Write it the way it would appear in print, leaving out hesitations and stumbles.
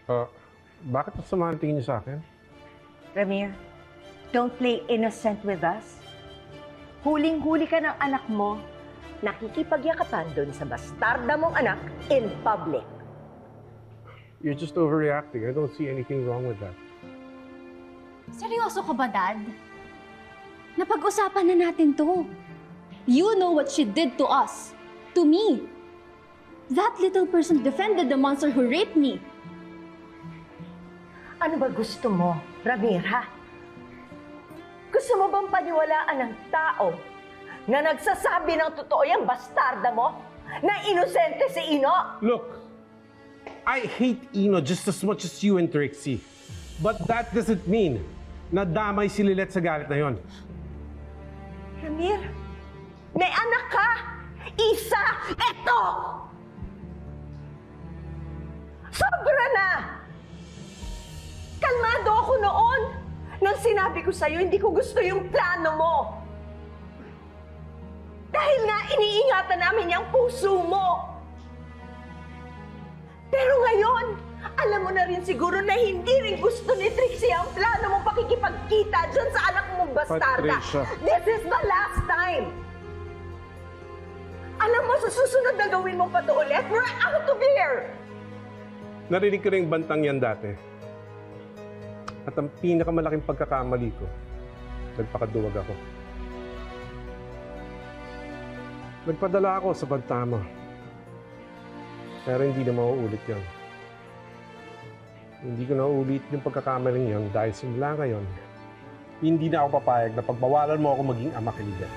Uh, bakit masama ang tingin niyo sa akin? Ramir, don't play innocent with us. Huling-huli ka ng anak mo, nakikipagyakapan doon sa bastarda mong anak in public. You're just overreacting. I don't see anything wrong with that. Seryoso ka ba, Dad? Napag-usapan na natin to. You know what she did to us. To me. That little person defended the monster who raped me. Ano ba gusto mo, Ramir, ha? Gusto mo bang paniwalaan ng tao na nagsasabi ng totoo yung bastarda mo? Na inosente si Ino? Look, I hate Ino just as much as you and Trixie. But that doesn't mean na damay si Lilet sa galit na yon. Ramir, may anak ka! Isa! Eto! Sobra na! Kalmado ako noon! Nang sinabi ko sa'yo, hindi ko gusto yung plano mo! Dahil nga iniingatan namin yung puso mo! Pero ngayon, alam mo na rin siguro na hindi rin gusto ni Trixie ang plano mong pakikipagkita dyan sa anak mong bastarda. Patricia. This is the last time! Alam mo, sa susunod na gawin mo pa to ulit, we're out of here! Narinig ko na yung bantang yan dati. At ang pinakamalaking pagkakamali ko, nagpakaduwag ako. Nagpadala ako sa pagtama. Pero hindi na mauulit yan. Hindi ko na uulit yung pagkakamaling yan dahil simula ngayon, hindi na ako papayag na pagbawalan mo ako maging ama kay Lilet.